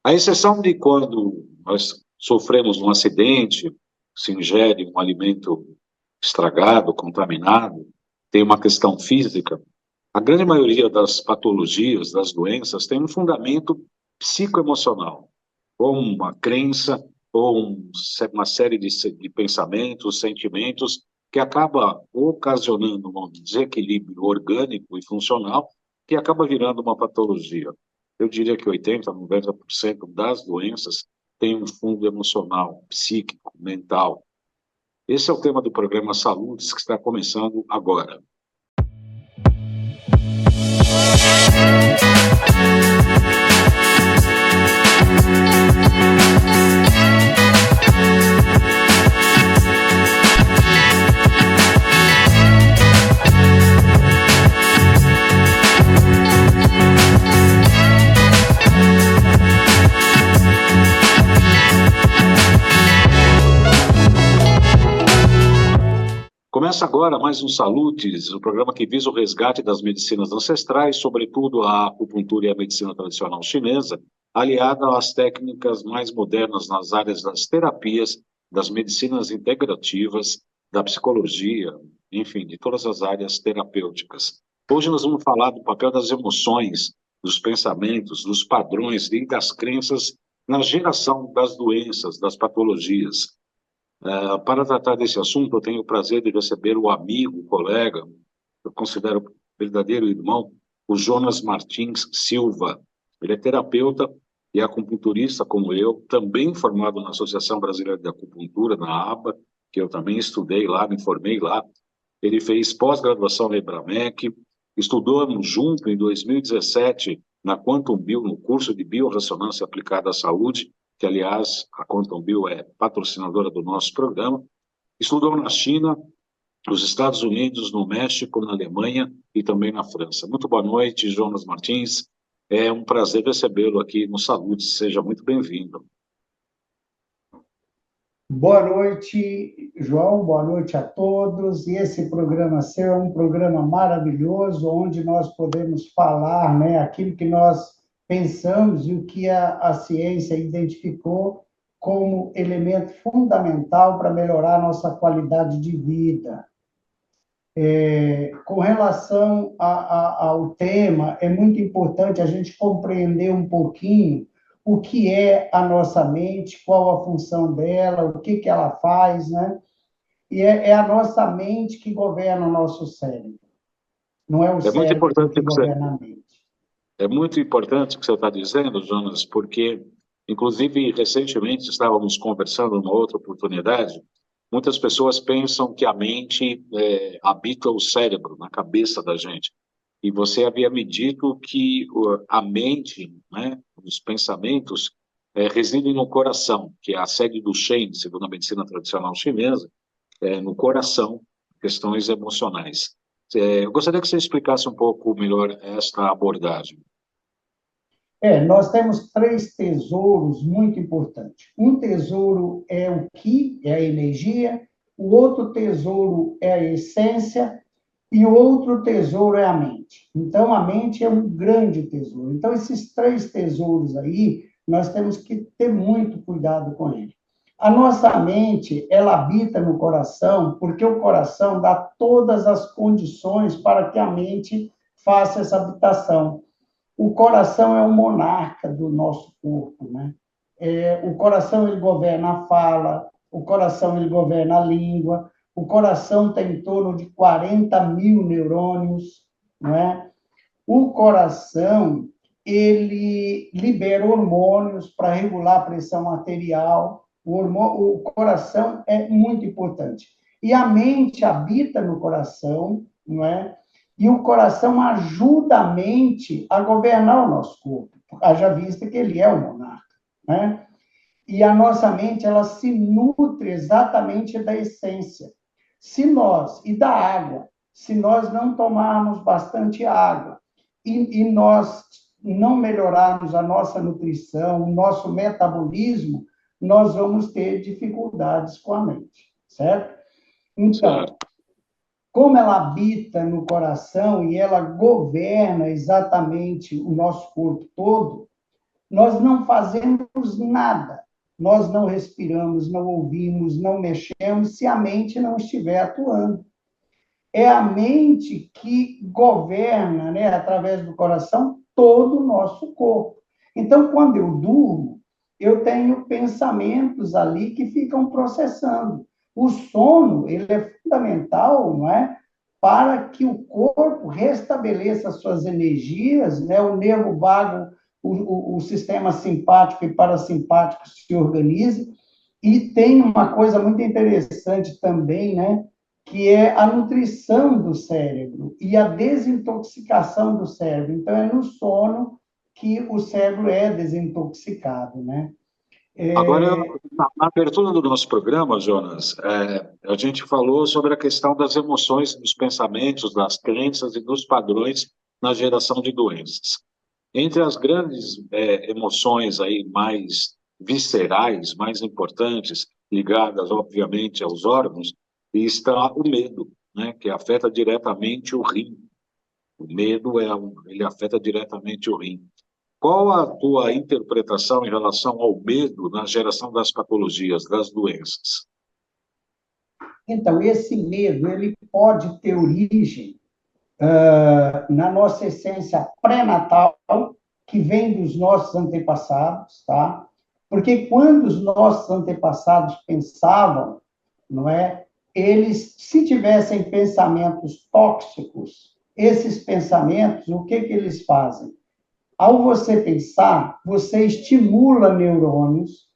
À exceção de quando nós sofremos um acidente, se ingere um alimento estragado, contaminado, tem uma questão física, a grande maioria das patologias, das doenças, tem um fundamento psicoemocional, ou uma crença, ou uma série de pensamentos, sentimentos, que acaba ocasionando um desequilíbrio orgânico e funcional, que acaba virando uma patologia. Eu diria que 80%, 90% das doenças têm um fundo emocional, psíquico, mental. Esse é o tema do programa Saúdes, que está começando agora. Começa agora mais um Saludes, o programa que visa o resgate das medicinas ancestrais, sobretudo a acupuntura e a medicina tradicional chinesa, aliada às técnicas mais modernas nas áreas das terapias, das medicinas integrativas, da psicologia, enfim, de todas as áreas terapêuticas. Hoje nós vamos falar do papel das emoções, dos pensamentos, dos padrões e das crenças na geração das doenças, das patologias. Para tratar desse assunto, eu tenho o prazer de receber o amigo, o colega, eu considero verdadeiro irmão, o Jonas Martins Silva. Ele é terapeuta e acupunturista como eu, também formado na Associação Brasileira de Acupuntura, na ABA, que eu também estudei lá, me formei lá. Ele fez pós-graduação na Ibramec, estudamos junto em 2017 na Quantum Bio, no curso de Biorressonância Aplicada à Saúde, que, aliás, a Quantum Bio é patrocinadora do nosso programa. Estudou na China, nos Estados Unidos, no México, na Alemanha e também na França. Muito boa noite, Jonas Martins. É um prazer recebê-lo aqui no Saúde. Seja muito bem-vindo. Boa noite, João. Boa noite a todos. E esse programa seu é um programa maravilhoso, onde nós podemos falar, né, aquilo que nós pensamos e o que a ciência identificou como elemento fundamental para melhorar a nossa qualidade de vida. Com relação ao tema, é muito importante a gente compreender um pouquinho o que é a nossa mente, qual a função dela, o que ela faz, né? E é a nossa mente que governa o nosso cérebro, não é o cérebro que governa a mente. É muito importante o que você está dizendo, Jonas, porque, inclusive, recentemente estávamos conversando numa outra oportunidade. Muitas pessoas pensam que a mente habita o cérebro, na cabeça da gente. E você havia me dito que a mente, né, os pensamentos, residem no coração, que é a sede do Shen, segundo a medicina tradicional chinesa, no coração, questões emocionais. Eu gostaria que você explicasse um pouco melhor esta abordagem. Nós temos 3 tesouros muito importantes. Um tesouro é o Qi, é a energia, o outro tesouro é a essência, e o outro tesouro é a mente. Então, a mente é um grande tesouro. Então, esses 3 tesouros aí, nós temos que ter muito cuidado com ele. A nossa mente, ela habita no coração, porque o coração dá todas as condições para que a mente faça essa habitação. O coração é o monarca do nosso corpo, né? O coração, ele governa a fala, o coração, ele governa a língua, o coração tem em torno de 40 mil neurônios, não é? O coração, ele libera hormônios para regular a pressão arterial. O coração é muito importante. E a mente habita no coração, não é? E o coração ajuda a mente a governar o nosso corpo. Haja vista que ele é o monarca, né? E a nossa mente, ela se nutre exatamente da essência. E da água, se nós não tomarmos bastante água e nós não melhorarmos a nossa nutrição, o nosso metabolismo, nós vamos ter dificuldades com a mente, certo? Então, como ela habita no coração e ela governa exatamente o nosso corpo todo, nós não fazemos nada. Nós não respiramos, não ouvimos, não mexemos, se a mente não estiver atuando. É a mente que governa, né, através do coração, todo o nosso corpo. Então, quando eu durmo, eu tenho pensamentos ali que ficam processando. O sono, ele é fundamental, não é? Para que o corpo restabeleça suas energias, né? O nervo vago, o sistema simpático e parasimpático se organize. E tem uma coisa muito interessante também, né? Que é a nutrição do cérebro e a desintoxicação do cérebro. Então, é no sono que o cérebro é desintoxicado, né? Agora, na abertura do nosso programa, Jonas, a gente falou sobre a questão das emoções, dos pensamentos, das crenças e dos padrões na geração de doenças. Entre as grandes emoções aí mais viscerais, mais importantes, ligadas, obviamente, aos órgãos, está o medo, né, que afeta diretamente o rim. O medo, ele afeta diretamente o rim. Qual a tua interpretação em relação ao medo na geração das patologias, das doenças? Então, esse medo, ele pode ter origem na nossa essência pré-natal, que vem dos nossos antepassados, tá? Porque quando os nossos antepassados pensavam, não é? Eles, se tivessem pensamentos tóxicos, esses pensamentos, o que eles fazem? Ao você pensar, você estimula neurônios,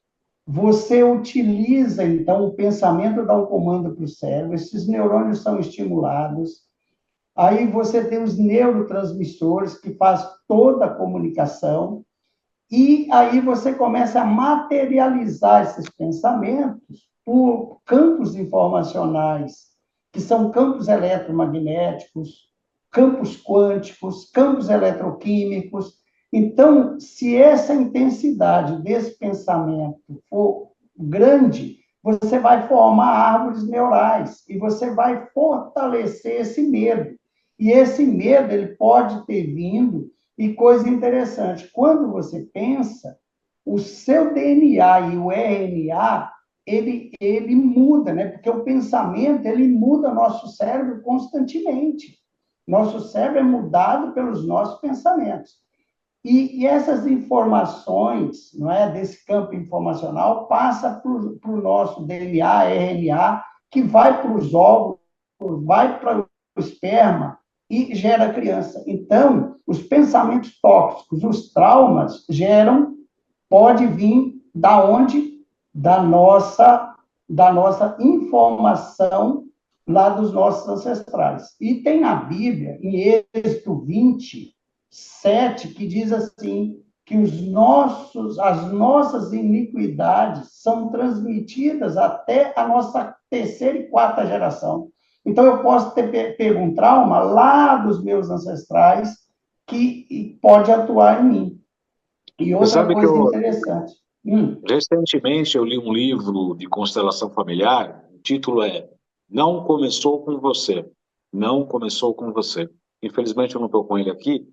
você utiliza, então, o pensamento dá um comando para o cérebro, esses neurônios são estimulados, aí você tem os neurotransmissores que faz toda a comunicação, e aí você começa a materializar esses pensamentos por campos informacionais, que são campos eletromagnéticos, campos quânticos, campos eletroquímicos. Então, se essa intensidade desse pensamento for grande, você vai formar árvores neurais e você vai fortalecer esse medo. E esse medo, ele pode ter vindo, e coisa interessante, quando você pensa, o seu DNA e o RNA, ele muda, né? Porque o pensamento, ele muda nosso cérebro constantemente. Nosso cérebro é mudado pelos nossos pensamentos. E essas informações, não é, desse campo informacional, passa para o nosso DNA, RNA, que vai para os óvulos, vai para o esperma e gera criança. Então, os pensamentos tóxicos, os traumas pode vir da onde? Da nossa informação lá dos nossos ancestrais. E tem na Bíblia, em Êxodo 27, que diz assim, que as nossas iniquidades são transmitidas até a nossa terceira e quarta geração. Então, eu posso pegar um trauma lá dos meus ancestrais que pode atuar em mim. E Você outra sabe que coisa interessante. recentemente eu li um livro de constelação familiar, o título é Não Começou com Você. Não Começou com Você. Infelizmente eu não estou com ele aqui,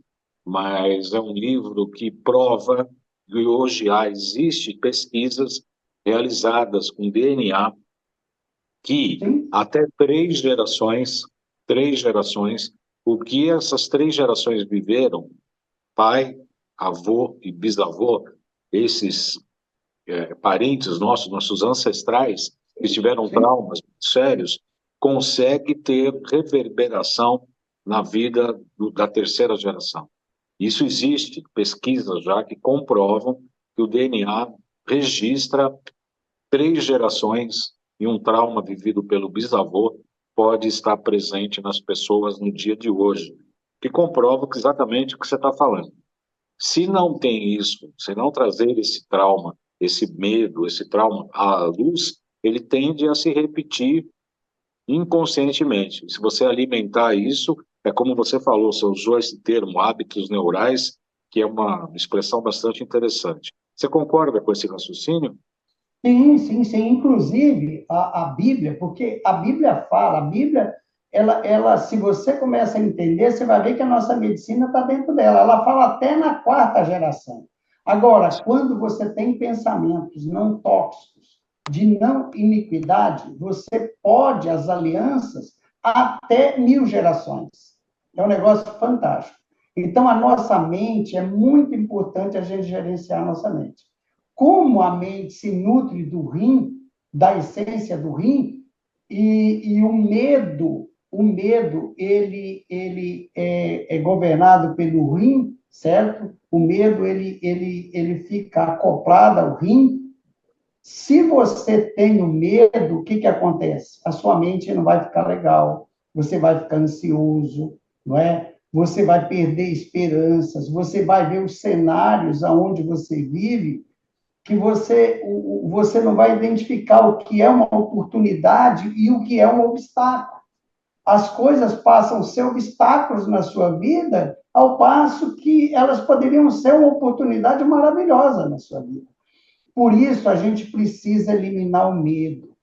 mas é um livro que prova que hoje já existem pesquisas realizadas com DNA que Sim, até três gerações, o que essas três gerações viveram, pai, avô e bisavô, esses parentes nossos, nossos ancestrais, que tiveram sim, traumas sérios, consegue ter reverberação na vida da terceira geração. Isso existe, pesquisas já que comprovam que o DNA registra três gerações e um trauma vivido pelo bisavô pode estar presente nas pessoas no dia de hoje, que comprova exatamente o que você está falando. Se não tem isso, se não trazer esse trauma, esse medo, esse trauma à luz, ele tende a se repetir inconscientemente. Se você alimentar isso, é como você falou, você usou esse termo, hábitos neurais, que é uma expressão bastante interessante. Você concorda com esse raciocínio? sim, sim, sim. Inclusive, a Bíblia, porque a Bíblia fala, a Bíblia, se você começa a entender, você vai ver que a nossa medicina está dentro dela. Ela fala até na quarta geração. Agora, quando você tem pensamentos não tóxicos, de não iniquidade, você pode as alianças até 1000 gerações. É um negócio fantástico. Então, a nossa mente, é muito importante a gente gerenciar a nossa mente. Como a mente se nutre do rim, da essência do rim, e o medo ele é governado pelo rim, certo? O medo, ele fica acoplado ao rim. Se você tem o medo, o que que acontece? A sua mente não vai ficar legal, você vai ficar ansioso, não é? Você vai perder esperanças, você vai ver os cenários aonde você vive, que você não vai identificar o que é uma oportunidade e o que é um obstáculo. As coisas passam a ser obstáculos na sua vida, ao passo que elas poderiam ser uma oportunidade maravilhosa na sua vida. Por isso, a gente precisa eliminar o medo.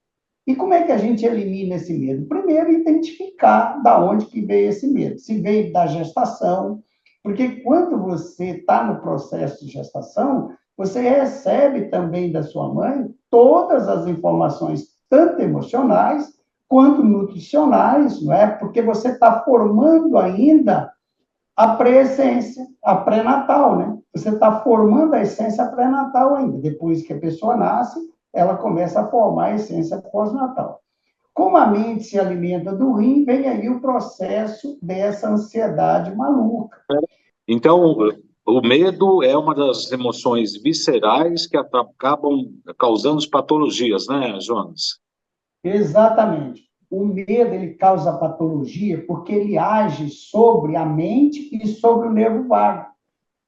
E como é que a gente elimina esse medo? Primeiro, identificar da onde que veio esse medo. Se veio da gestação, porque quando você está no processo de gestação, você recebe também da sua mãe todas as informações, tanto emocionais quanto nutricionais, não é? Porque você está formando ainda a pré-essência, a pré-natal, né? Você está formando a essência pré-natal ainda. Depois que a pessoa nasce, ela começa a formar a essência pós-natal. Como a mente se alimenta do rim, vem aí o processo dessa ansiedade maluca. Então, o medo é uma das emoções viscerais que acabam causando patologias, né, Jonas? Exatamente. O medo, ele causa patologia porque ele age sobre a mente e sobre o nervo vago.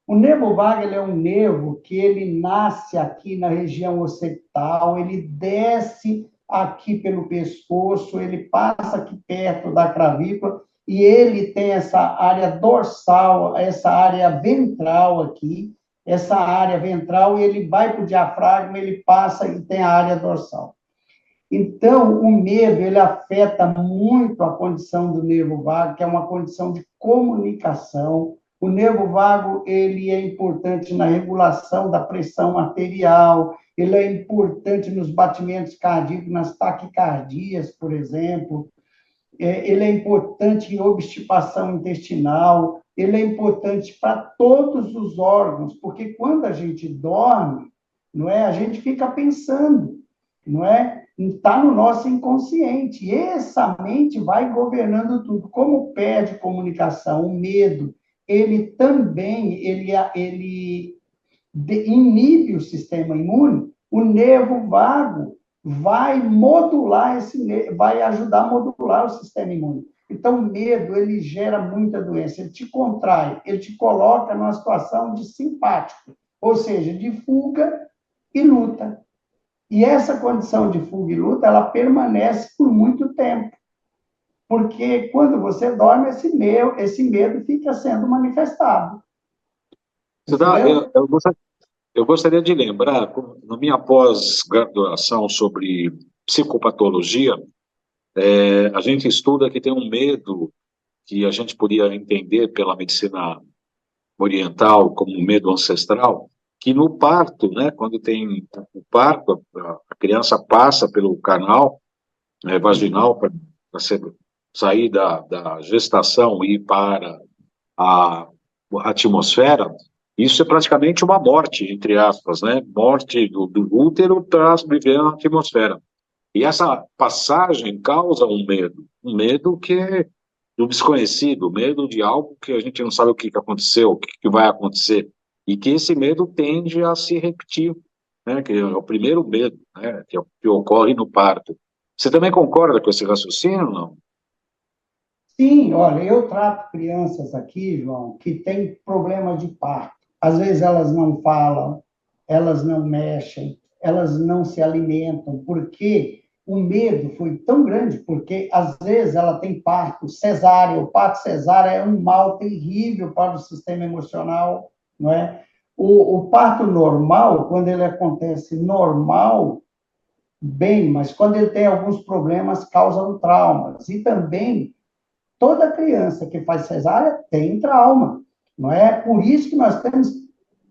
O nervo vago, ele é um nervo que ele nasce aqui na região occipital, ele desce aqui pelo pescoço, ele passa aqui perto da clavícula e ele tem essa área dorsal, essa área ventral aqui, essa área ventral, ele vai para o diafragma, ele passa e tem a área dorsal. Então, o medo, ele afeta muito a condição do nervo vago, que é uma condição de comunicação. O nervo vago, ele é importante na regulação da pressão arterial, ele é importante nos batimentos cardíacos, nas taquicardias, por exemplo. Ele é importante em obstipação intestinal, ele é importante para todos os órgãos, porque quando a gente dorme, não é, a gente fica pensando, não é? Está no nosso inconsciente. E essa mente vai governando tudo. Como perde comunicação, o medo, ele também ele inibe o sistema imune, o nervo vago vai modular vai ajudar a modular o sistema imune. Então, o medo, ele gera muita doença, ele te contrai, ele te coloca numa situação de simpático, ou seja, de fuga e luta. E essa condição de fuga e luta, ela permanece por muito tempo. Porque quando você dorme, esse medo fica sendo manifestado. Eu gostaria de lembrar, na minha pós-graduação sobre psicopatologia, a gente estuda que tem um medo que a gente podia entender pela medicina oriental como um medo ancestral, que no parto, né, quando tem o parto, a criança passa pelo canal vaginal para sair da gestação e ir para a atmosfera. Isso é praticamente uma morte, entre aspas, né? Morte do útero para viver na atmosfera. E essa passagem causa um medo que é do desconhecido, medo de algo que a gente não sabe o que aconteceu, o que vai acontecer, e que esse medo tende a se repetir, né? Que é o primeiro medo, né? Que ocorre no parto. Você também concorda com esse raciocínio, não? Sim, olha, eu trato crianças aqui, João, que têm problema de parto. Às vezes elas não falam, elas não mexem, elas não se alimentam, porque o medo foi tão grande, porque às vezes ela tem parto cesárea, o parto cesárea é um mal terrível para o sistema emocional, não é? O parto normal, quando ele acontece normal, bem, mas quando ele tem alguns problemas, causam traumas. E também toda criança que faz cesárea tem trauma, não é? Por isso que nós estamos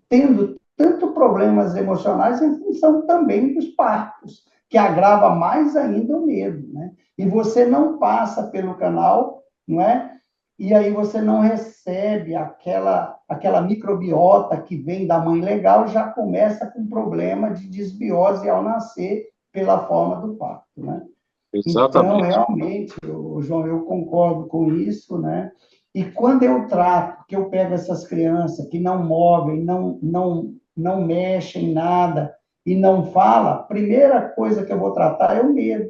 tendo tanto problemas emocionais em função também dos partos, que agrava mais ainda o medo, né? E você não passa pelo canal, não é? E aí você não recebe aquela microbiota que vem da mãe legal, já começa com problema de desbiose ao nascer pela forma do parto, né? Então, Exatamente. realmente, João, eu concordo com isso, né? E quando eu trato, que eu pego essas crianças que não movem, não mexem em nada e não fala, a primeira coisa que eu vou tratar é o medo.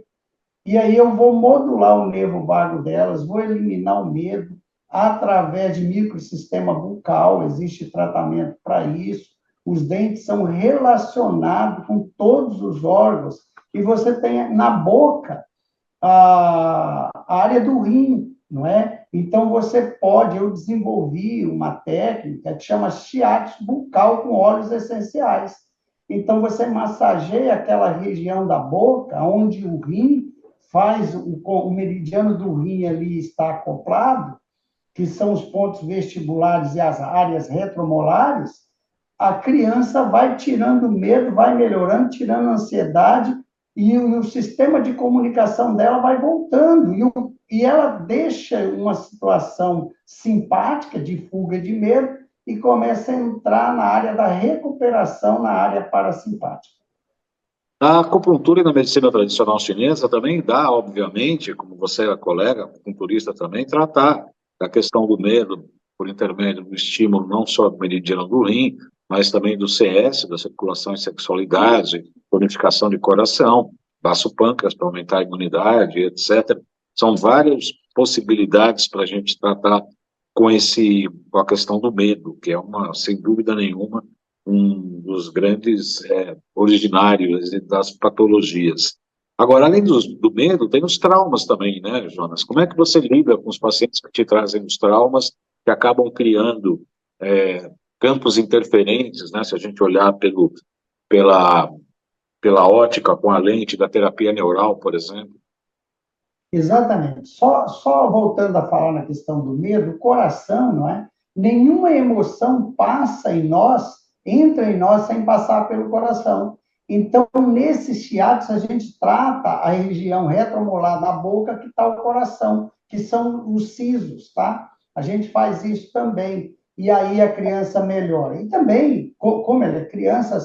E aí eu vou modular o nervo vago delas, vou eliminar o medo através de microsistema bucal, existe tratamento para isso. Os dentes são relacionados com todos os órgãos e você tem na boca a área do rim, não é? Então, você pode, eu desenvolvi uma técnica que chama shiatsu bucal com óleos essenciais. Então, você massageia aquela região da boca, onde o rim faz, o meridiano do rim ali está acoplado, que são os pontos vestibulares e as áreas retromolares, a criança vai tirando medo, vai melhorando, tirando ansiedade, e o sistema de comunicação dela vai voltando, e ela deixa uma situação simpática, de fuga de medo, e começa a entrar na área da recuperação, na área parasimpática. A acupuntura e na medicina tradicional chinesa também dá, obviamente, como você é colega, acupunturista também, tratar da questão do medo por intermédio do estímulo não só do meridiano do rim, mas também do CS, da circulação e sexualidade, tonificação de coração, baço pâncreas para aumentar a imunidade, etc. São várias possibilidades para a gente tratar com a questão do medo, que é uma, sem dúvida nenhuma, um dos grandes originários das patologias. Agora, além do medo, tem os traumas também, né, Jonas? Como é que você lida com os pacientes que te trazem os traumas, que acabam criando campos interferentes, né? Se a gente olhar pela, pela ótica com a lente da terapia neural, por exemplo. Exatamente. Só voltando a falar na questão do medo, o coração, não é? Nenhuma emoção passa em nós, entra em nós sem passar pelo coração. Então, nesses shiatsu, a gente trata a região retromolar da boca, que está o coração, que são os sisos, tá? A gente faz isso também. E aí a criança melhora. E também, como ela é criança,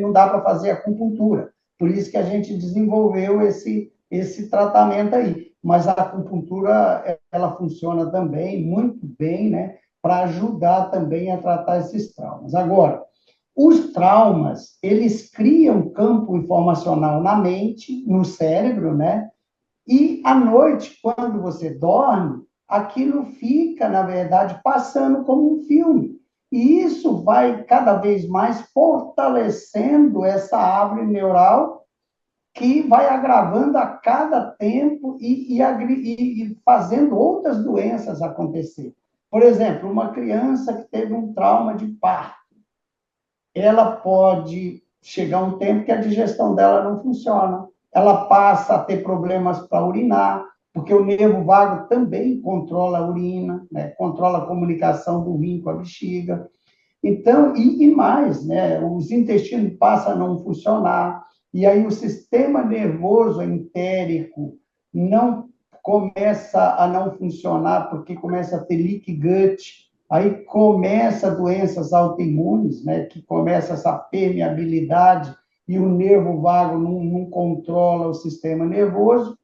não dá para fazer acupuntura. Por isso que a gente desenvolveu esse tratamento aí. Mas a acupuntura, ela funciona também muito bem, né, para ajudar também a tratar esses traumas. Agora, os traumas, eles criam campo informacional na mente, no cérebro, né, e à noite, quando você dorme, aquilo fica, na verdade, passando como um filme. E isso vai cada vez mais fortalecendo essa árvore neural que vai agravando a cada tempo e fazendo outras doenças acontecer. Por exemplo, uma criança que teve um trauma de parto, ela pode chegar um tempo que a digestão dela não funciona, ela passa a ter problemas para urinar, porque o nervo vago também controla a urina, né? Controla a comunicação do rim com a bexiga. Então, e mais, né? Os intestinos passam a não funcionar, e aí o sistema nervoso entérico não começa a não funcionar, porque começa a ter leak gut, aí começa doenças autoimunes, né? Que começa essa permeabilidade, e o nervo vago não controla o sistema nervoso,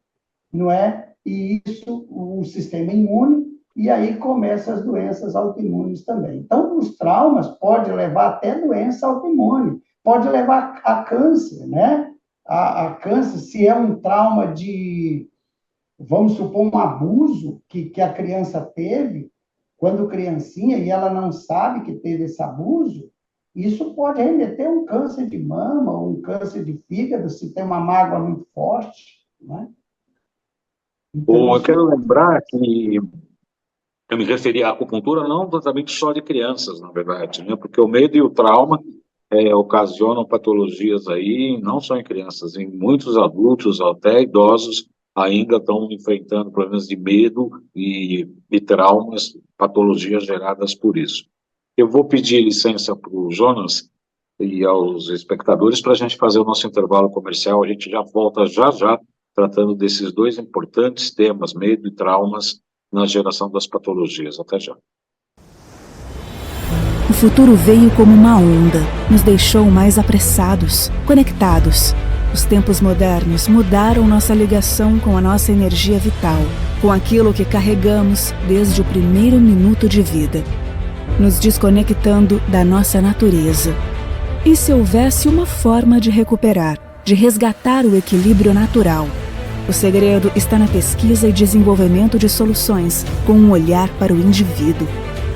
não é? E isso, o sistema imune, e aí começam as doenças autoimunes também. Então, os traumas podem levar até doença autoimune, pode levar a câncer, né? A câncer, se é um trauma de, vamos supor, um abuso que a criança teve, quando criancinha, e ela não sabe que teve esse abuso, isso pode remeter a um câncer de mama, ou um câncer de fígado, se tem uma mágoa muito forte, né? Então, Bom, eu isso... quero lembrar que eu me referi à acupuntura não exatamente só de crianças, na verdade, né? Porque o medo e o trauma ocasionam patologias aí, não só em crianças, em muitos adultos, até idosos, ainda estão enfrentando problemas de medo e traumas, patologias geradas por isso. Eu vou pedir licença para o Jonas, e aos espectadores para a gente fazer o nosso intervalo comercial. A gente já volta já tratando desses dois importantes temas, medo e traumas na geração das patologias. Até já. O futuro veio como uma onda, nos deixou mais apressados, conectados. Os tempos modernos mudaram nossa ligação com a nossa energia vital, com aquilo que carregamos desde o primeiro minuto de vida, nos desconectando da nossa natureza. E se houvesse uma forma de recuperar, de resgatar o equilíbrio natural? O segredo está na pesquisa e desenvolvimento de soluções com um olhar para o indivíduo,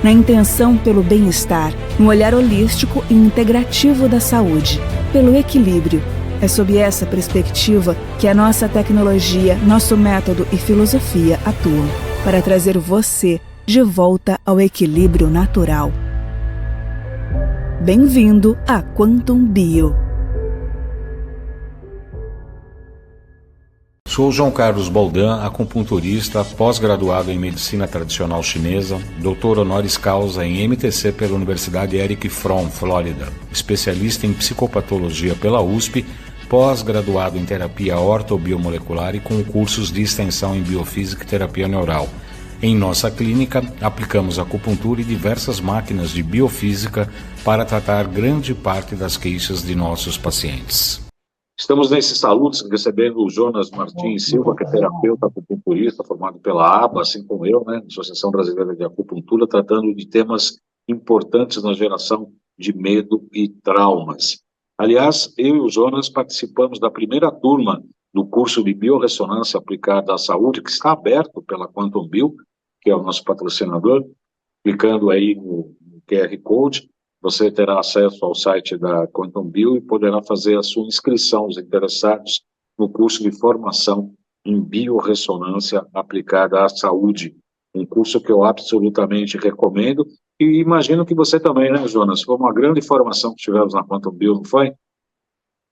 na intenção pelo bem-estar, no olhar holístico e integrativo da saúde, pelo equilíbrio. É sob essa perspectiva que a nossa tecnologia, nosso método e filosofia atuam para trazer você de volta ao equilíbrio natural. Bem-vindo a Quantum Bio. Sou João Carlos Baldan, acupunturista, pós-graduado em Medicina Tradicional Chinesa, doutor honoris causa em MTC pela Universidade Eric Fromm, Flórida, especialista em psicopatologia pela USP, pós-graduado em terapia ortobiomolecular e com cursos de extensão em biofísica e terapia neural. Em nossa clínica, aplicamos acupuntura e diversas máquinas de biofísica para tratar grande parte das queixas de nossos pacientes. Estamos nesses saludos recebendo o Jonas Martins Silva, que é terapeuta acupunturista, formado pela ABA, assim como eu, né, Associação Brasileira de Acupuntura, tratando de temas importantes na geração de medo e traumas. Aliás, eu e o Jonas participamos da primeira turma do curso de biorressonância aplicada à saúde, que está aberto pela Quantum Bio, que é o nosso patrocinador. Clicando aí no QR Code, você terá acesso ao site da Quantum Bio e poderá fazer a sua inscrição, os interessados, no curso de formação em biorressonância aplicada à saúde. Um curso que eu absolutamente recomendo e imagino que você também, né, Jonas? Foi uma grande formação que tivemos na Quantum Bio, não foi?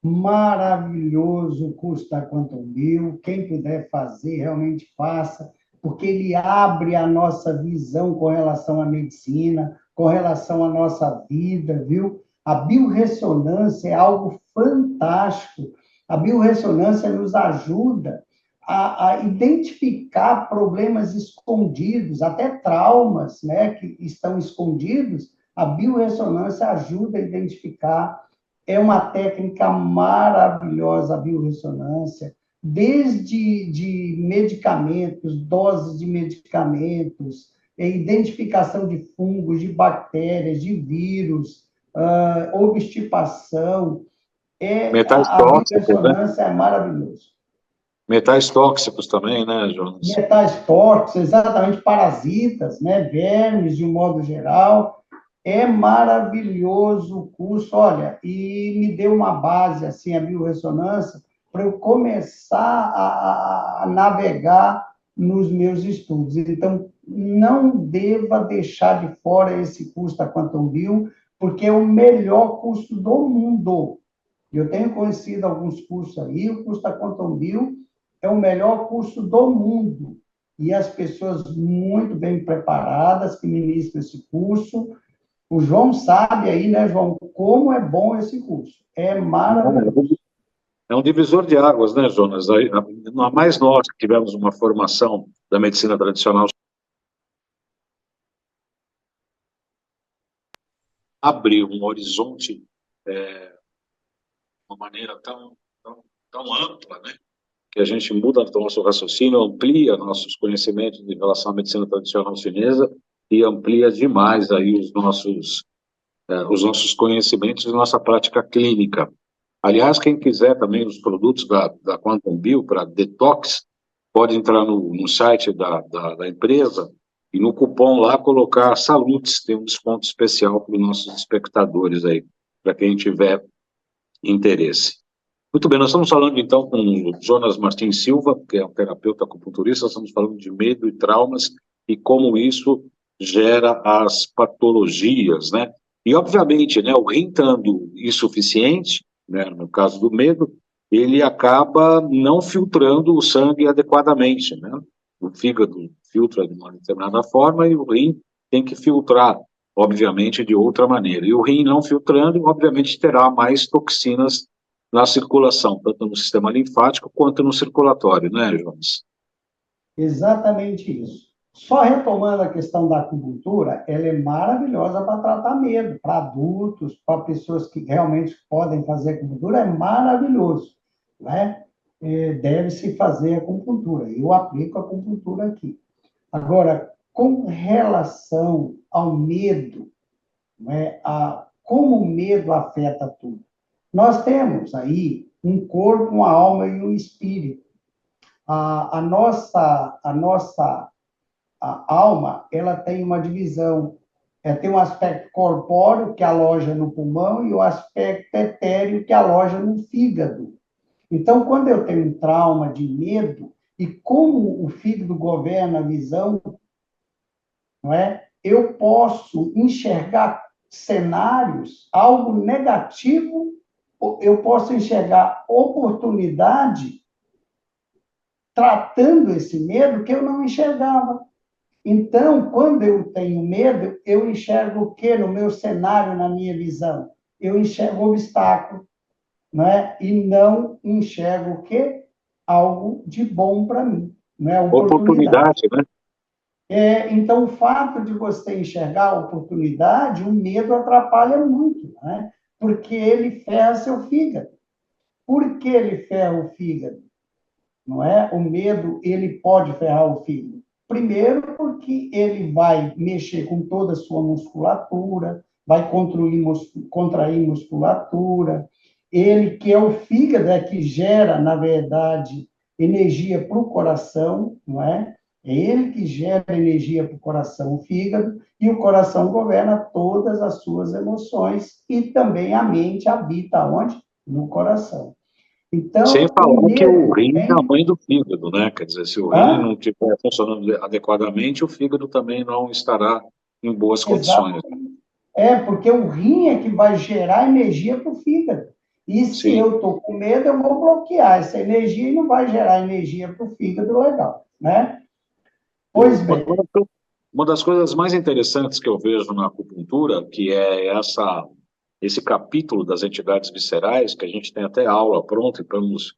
Maravilhoso o curso da Quantum Bio. Quem puder fazer, realmente faça, porque ele abre a nossa visão com relação à medicina, com relação à nossa vida, viu? A biorressonância é algo fantástico. A biorressonância nos ajuda a identificar problemas escondidos, até traumas, né, que estão escondidos. A biorressonância ajuda a identificar. É uma técnica maravilhosa, a biorressonância, desde de medicamentos, doses de medicamentos, identificação de fungos, de bactérias, de vírus, obstipação. Metais A tóxicos, biorressonância né? é maravilhoso. Metais tóxicos também, né, Jonas? Metais tóxicos, exatamente, parasitas, né, vermes, de um modo geral. É maravilhoso o curso, olha, e me deu uma base, assim, a biorressonância, para eu começar a navegar nos meus estudos. Então, não deva deixar de fora esse curso da Quantum Bio, porque é o melhor curso do mundo. Eu tenho conhecido alguns cursos aí, o curso da Quantum Bio é o melhor curso do mundo. E as pessoas muito bem preparadas que ministram esse curso. O João sabe aí, né, João, como é bom esse curso. É maravilhoso. É um divisor de águas, né, Jonas? Não há mais nós que tivemos uma formação da medicina tradicional. Abre um horizonte de uma maneira tão ampla, né? Que a gente muda o nosso raciocínio, amplia nossos conhecimentos em relação à medicina tradicional chinesa e amplia demais aí os nossos conhecimentos e nossa prática clínica. Aliás, quem quiser também os produtos da Quantum Bio para detox, pode entrar no site da empresa e no cupom lá colocar Salutes, tem um desconto especial para os nossos espectadores aí, para quem tiver interesse. Muito bem, nós estamos falando então com o Jonas Martins Silva, que é um terapeuta acupunturista, estamos falando de medo e traumas e como isso gera as patologias, né? E, obviamente, né, o rim estando insuficiente, né, no caso do medo, ele acaba não filtrando o sangue adequadamente, né? O fígado filtra de uma determinada forma e o rim tem que filtrar obviamente, de outra maneira. E o rim não filtrando, obviamente, terá mais toxinas na circulação, tanto no sistema linfático quanto no circulatório, né, Jones? Exatamente isso. Só retomando a questão da acupuntura, ela é maravilhosa para tratar medo, para adultos, para pessoas que realmente podem fazer acupuntura, é maravilhoso, né? Deve-se fazer acupuntura. Eu aplico acupuntura aqui. Agora, com relação ao medo, né, como o medo afeta tudo? Nós temos aí um corpo, uma alma e um espírito. A alma, ela tem uma divisão, tem um aspecto corpóreo, que aloja no pulmão, e o aspecto etéreo, que aloja no fígado. Então, quando eu tenho um trauma de medo, e como o fígado governa a visão, não é? Eu posso enxergar cenários, algo negativo, eu posso enxergar oportunidade tratando esse medo que eu não enxergava. Então, quando eu tenho medo, eu enxergo o quê no meu cenário, na minha visão? Eu enxergo obstáculo, né? E não enxergo o quê? Algo de bom para mim, né? Oportunidade, né? Então, o fato de você enxergar a oportunidade, o medo atrapalha muito, né? Porque ele ferra seu fígado. Por que ele ferra o fígado? Não é? O medo, ele pode ferrar o fígado. Primeiro, porque ele vai mexer com toda a sua musculatura, vai contrair musculatura. Ele, que é o fígado, é que gera, na verdade, energia para o coração, não é? É ele que gera energia para o coração, o fígado, e o coração governa todas as suas emoções, e também a mente habita onde? No coração. Então, sem falar que o rim é a vem... mãe do fígado, né? Quer dizer, se o rim não estiver funcionando adequadamente, o fígado também não estará em boas condições. Exatamente. Porque o rim é que vai gerar energia para o fígado. E se Sim. eu estou com medo, eu vou bloquear essa energia e não vai gerar energia para o fígado legal, né? Pois bem. Uma das coisas mais interessantes que eu vejo na acupuntura, que é esse capítulo das entidades viscerais, que a gente tem até aula pronta e vamos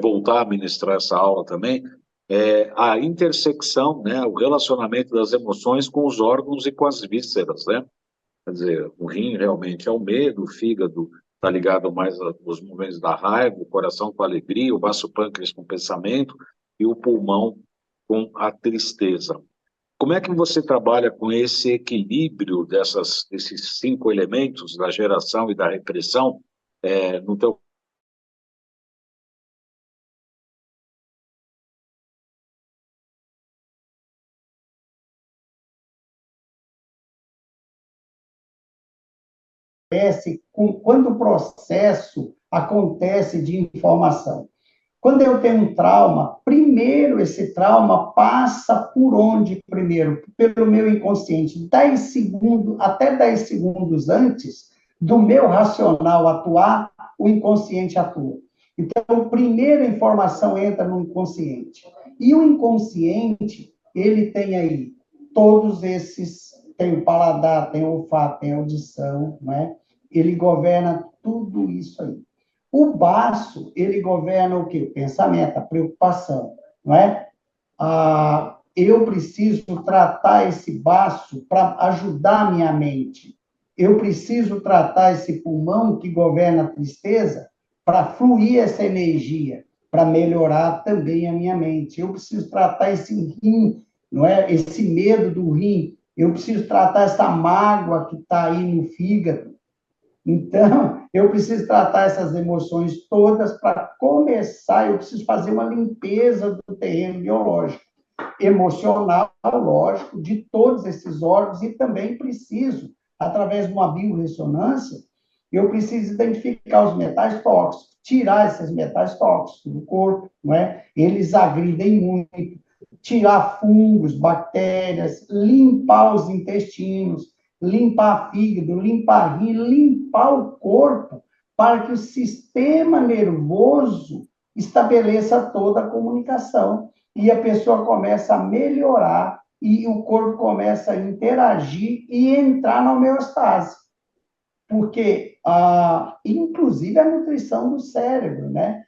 voltar a ministrar essa aula também, é a intersecção, né, o relacionamento das emoções com os órgãos e com as vísceras, né? Quer dizer, o rim realmente é o medo, o fígado está ligado mais aos momentos da raiva, o coração com a alegria, o vaso pâncreas com o pensamento e o pulmão com a tristeza. Como é que você trabalha com esse equilíbrio desses 5 elementos da geração e da repressão no teu... Quando o processo acontece de informação. Quando eu tenho um trauma, primeiro esse trauma passa por onde primeiro? Pelo meu inconsciente. 10 segundos, até 10 segundos antes do meu racional atuar, o inconsciente atua. Então, primeiro a informação entra no inconsciente. E o inconsciente, ele tem aí todos esses, tem o paladar, tem o olfato, tem a audição, né? Ele governa tudo isso aí. O baço, ele governa o quê? O pensamento, a preocupação, não é? Eu preciso tratar esse baço para ajudar a minha mente. Eu preciso tratar esse pulmão que governa a tristeza para fluir essa energia, para melhorar também a minha mente. Eu preciso tratar esse rim, não é? Esse medo do rim. Eu preciso tratar essa mágoa que está aí no fígado. Então, eu preciso tratar essas emoções todas para começar, eu preciso fazer uma limpeza do terreno biológico, emocional, lógico, de todos esses órgãos, e também preciso, através de uma biorressonância, eu preciso identificar os metais tóxicos, tirar esses metais tóxicos do corpo, não é? Eles agridem muito, tirar fungos, bactérias, limpar os intestinos, limpar fígado, limpar rim, limpar o corpo, para que o sistema nervoso estabeleça toda a comunicação e a pessoa começa a melhorar e o corpo começa a interagir e entrar na homeostase. Porque, inclusive, a nutrição do cérebro, né?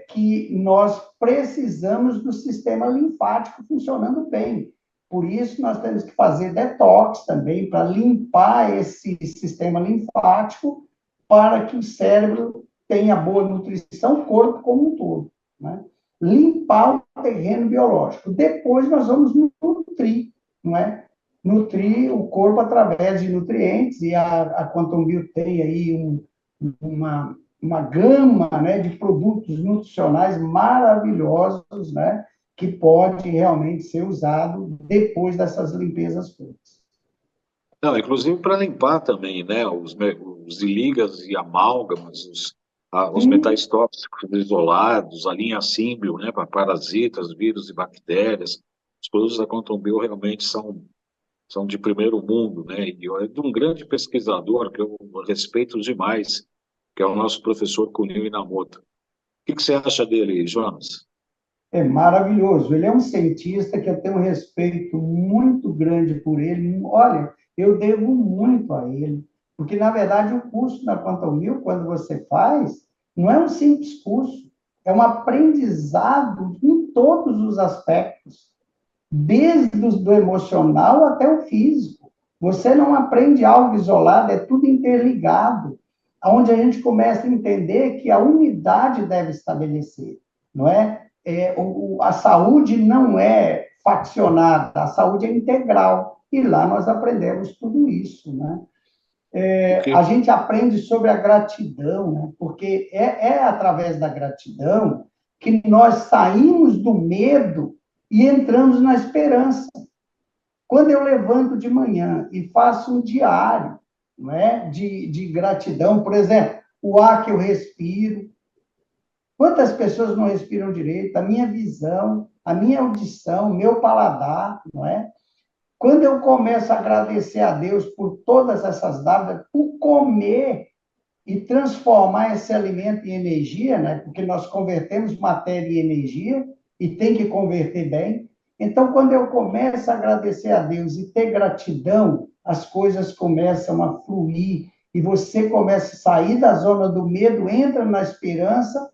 Que nós precisamos do sistema linfático funcionando bem. Por isso, nós temos que fazer detox também, para limpar esse sistema linfático, para que o cérebro tenha boa nutrição, o corpo como um todo, né? Limpar o terreno biológico. Depois, nós vamos nutrir, não é? Nutrir o corpo através de nutrientes, e a Quantum Bio tem aí uma gama, né, de produtos nutricionais maravilhosos, né, que pode realmente ser usado depois dessas limpezas todas. Não, inclusive para limpar também, né, os iligas e amálgamas, os metais tóxicos isolados, a linha símbio, né, para parasitas, vírus e bactérias. Os produtos da Quantum Bio realmente são de primeiro mundo, né, e é de um grande pesquisador que eu respeito demais, que é o nosso professor Kunio Inamoto. O que você acha dele, Jonas? É maravilhoso. Ele é um cientista que eu tenho um respeito muito grande por ele. Olha, eu devo muito a ele, porque, na verdade, o curso da Quantum Bio, quando você faz, não é um simples curso, é um aprendizado em todos os aspectos, desde do emocional até o físico. Você não aprende algo isolado, é tudo interligado, onde a gente começa a entender que a unidade deve estabelecer, não é? A saúde não é faccionada, a saúde é integral, e lá nós aprendemos tudo isso, né? A gente aprende sobre a gratidão, né? Porque é através da gratidão que nós saímos do medo e entramos na esperança. Quando eu levanto de manhã e faço um diário, não é, de gratidão, por exemplo, o ar que eu respiro. Quantas pessoas não respiram direito? A minha visão, a minha audição, meu paladar, não é? Quando eu começo a agradecer a Deus por todas essas dádivas, por comer e transformar esse alimento em energia, né? Porque nós convertemos matéria em energia e tem que converter bem. Então, quando eu começo a agradecer a Deus e ter gratidão, as coisas começam a fluir e você começa a sair da zona do medo, entra na esperança.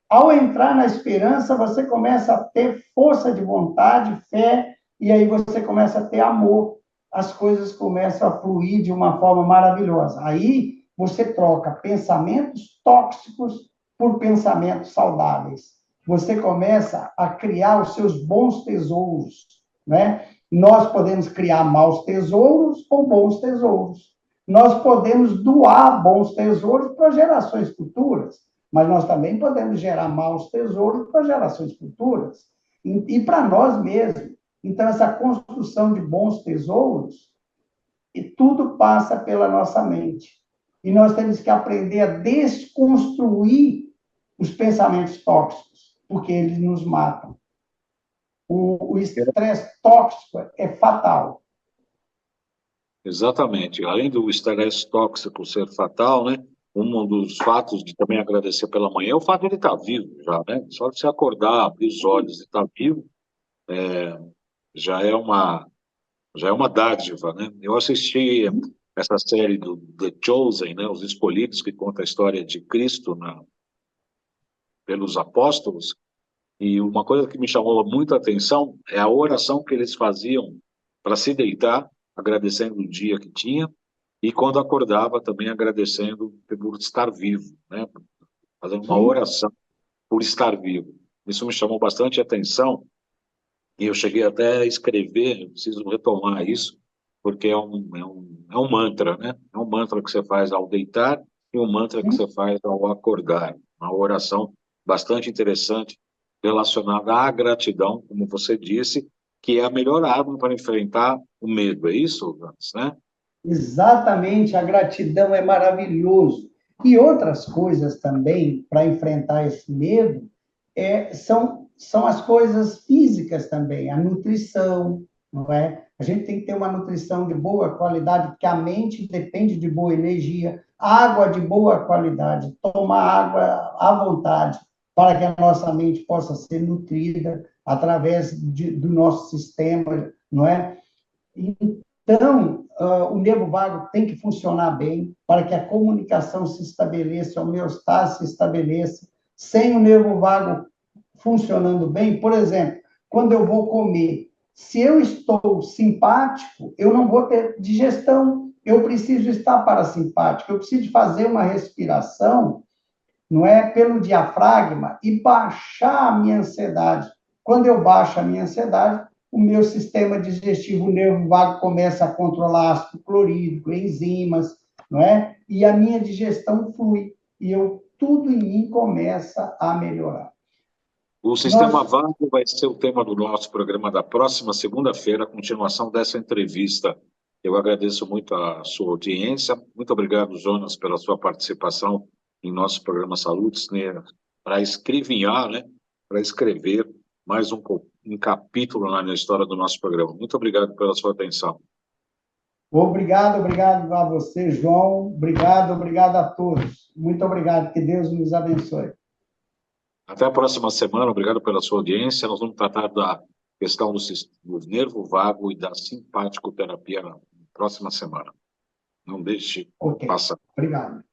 Ao entrar na esperança, você começa a ter força de vontade, fé, e aí você começa a ter amor. As coisas começam a fluir de uma forma maravilhosa. Aí você troca pensamentos tóxicos por pensamentos saudáveis. Você começa a criar os seus bons tesouros, né? Nós podemos criar maus tesouros ou bons tesouros. Nós podemos doar bons tesouros para gerações futuras, mas nós também podemos gerar maus tesouros para gerações futuras e para nós mesmos. Então, essa construção de bons tesouros, e tudo passa pela nossa mente. E nós temos que aprender a desconstruir os pensamentos tóxicos, porque eles nos matam. O estresse tóxico é fatal. Exatamente. Além do estresse tóxico ser fatal, né? Um dos fatos de também agradecer pela manhã é o fato de ele estar vivo já, né? Só de você acordar, abrir os olhos e estar vivo, já é uma dádiva, né? Eu assisti essa série do The Chosen, né? Os Escolhidos, que conta a história de Cristo pelos apóstolos, e uma coisa que me chamou muita atenção é a oração que eles faziam para se deitar, agradecendo o dia que tinha, e quando acordava também agradecendo por estar vivo, né? Fazendo uma oração por estar vivo. Isso me chamou bastante atenção, e eu cheguei até a escrever, eu preciso retomar isso, porque é um mantra, né? É um mantra que você faz ao deitar e um mantra que você faz ao acordar. Uma oração bastante interessante relacionada à gratidão, como você disse, que é a melhor arma para enfrentar o medo. É isso, Gans, né? Exatamente, a gratidão é maravilhoso. E outras coisas também, para enfrentar esse medo, são as coisas físicas também, a nutrição, não é? A gente tem que ter uma nutrição de boa qualidade, porque a mente depende de boa energia, água de boa qualidade, tomar água à vontade, para que a nossa mente possa ser nutrida através do nosso sistema não é? Então, o nervo vago tem que funcionar bem para que a comunicação se estabeleça, a homeostase se estabeleça. Sem o nervo vago funcionando bem, por exemplo, quando eu vou comer, se eu estou simpático, eu não vou ter digestão, eu preciso estar parasimpático, eu preciso fazer uma respiração, não é, pelo diafragma e baixar a minha ansiedade. Quando eu baixo a minha ansiedade, o meu sistema digestivo, o nervo vago, começa a controlar ácido clorídrico, enzimas, não é? E a minha digestão flui, e tudo em mim começa a melhorar. O sistema vago vai ser o tema do nosso programa da próxima segunda-feira, a continuação dessa entrevista. Eu agradeço muito a sua audiência. Muito obrigado, Jonas, pela sua participação em nosso programa Saludes, né, para escrevinhar, né, para escrever mais um capítulo lá na história do nosso programa. Muito obrigado pela sua atenção. Obrigado a você, João. Obrigado a todos. Muito obrigado. Que Deus nos abençoe. Até a próxima semana. Obrigado pela sua audiência. Nós vamos tratar da questão do nervo vago e da simpaticoterapia na próxima semana. Não deixe passar. Obrigado.